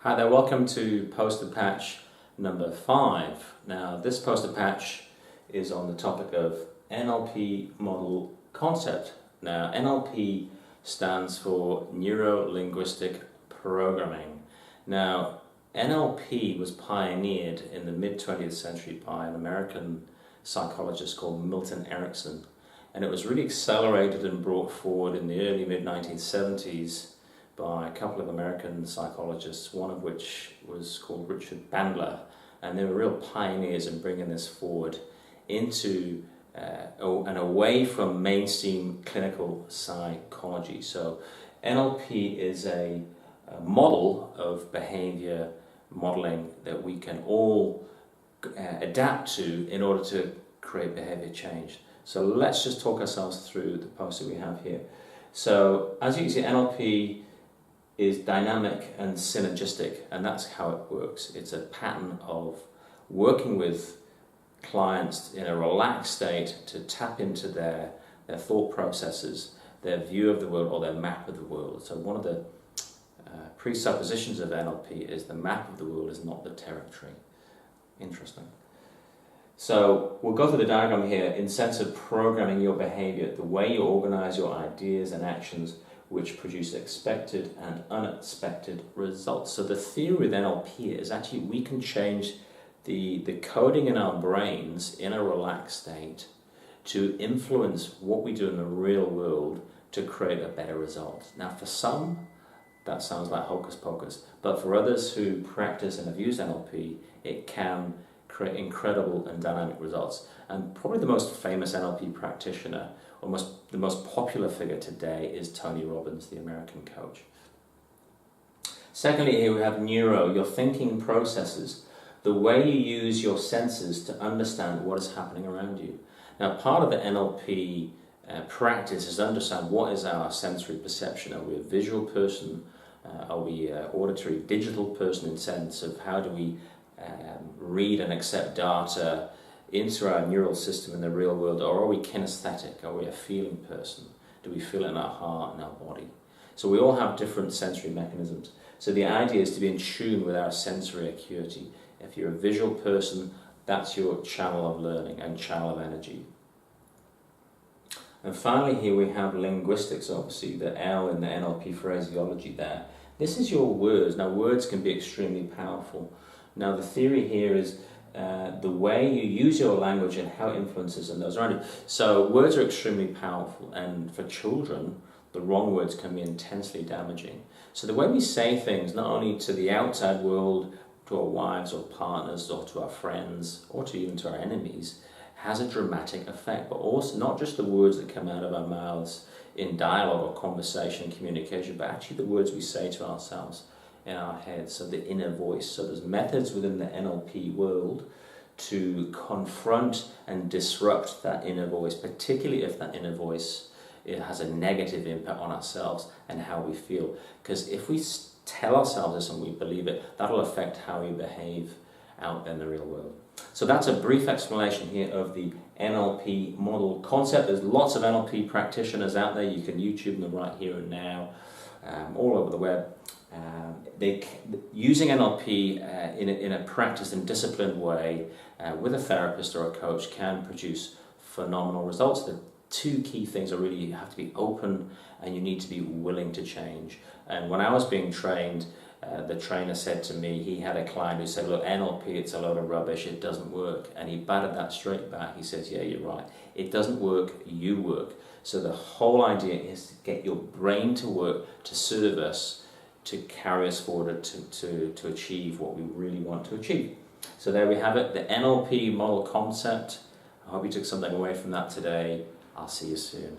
Hi there, welcome to poster patch number 5. Now this poster patch is on the topic of NLP model concept. Now NLP stands for Neuro Linguistic Programming. Now NLP was pioneered in the mid-20th century by an American psychologist called Milton Erickson, and it was really accelerated and brought forward in the early mid-1970s by a couple of American psychologists, one of which was called Richard Bandler, and they were real pioneers in bringing this forward into and away from mainstream clinical psychology. So NLP is a model of behavior modeling that we can all adapt to in order to create behavior change. So let's just talk ourselves through the poster we have here. So as you can see, NLP is dynamic and synergistic, and that's how it works. It's a pattern of working with clients in a relaxed state to tap into their thought processes, their view of the world, or their map of the world. So one of the presuppositions of NLP is the map of the world is not the territory. Interesting. So we'll go through the diagram here in sense of programming your behavior, the way you organize your ideas and actions which produce expected and unexpected results. So the theory with NLP is actually we can change the coding in our brains in a relaxed state to influence what we do in the real world to create a better result. Now for some, that sounds like hocus pocus, but for others who practice and have used NLP, it can create incredible and dynamic results. And probably the most famous NLP practitioner, or the most popular figure today, is Tony Robbins, the American coach. Secondly, here we have neuro, your thinking processes, the way you use your senses to understand what is happening around you. Now, part of the NLP practice is to understand what is our sensory perception. Are we a visual person? Are we an auditory, digital person in sense of how do we read and accept data into our neural system in the real world, or are we kinesthetic? Are we a feeling person? Do we feel it in our heart and our body? So we all have different sensory mechanisms. So the idea is to be in tune with our sensory acuity. If you're a visual person, that's your channel of learning and channel of energy. And finally here we have linguistics, obviously the L in the NLP phraseology there. This is your words. Now words can be extremely powerful. Now the theory here is the way you use your language and how it influences those around you. So words are extremely powerful, and for children, the wrong words can be intensely damaging. So the way we say things, not only to the outside world, to our wives or partners, or to our friends, or to even to our enemies, has a dramatic effect, but also not just the words that come out of our mouths in dialogue or conversation, communication, but actually the words we say to ourselves in our heads, so the inner voice. So there's methods within the NLP world to confront and disrupt that inner voice, particularly if that inner voice it has a negative impact on ourselves and how we feel. Because if we tell ourselves this and we believe it, that'll affect how we behave out in the real world. So that's a brief explanation here of the NLP model concept. There's lots of NLP practitioners out there. You can YouTube them right here and now, all over the web. Using NLP in a practiced and disciplined way with a therapist or a coach can produce phenomenal results. The two key things are really you have to be open and you need to be willing to change. And when I was being trained, the trainer said to me, he had a client who said, look, NLP, it's a load of rubbish, it doesn't work. And he batted that straight back. He says, yeah, you're right. It doesn't work, you work. So the whole idea is to get your brain to work to serve us, to carry us forward to achieve what we really want to achieve. So there we have it, the NLP model concept. I hope you took something away from that today. I'll see you soon.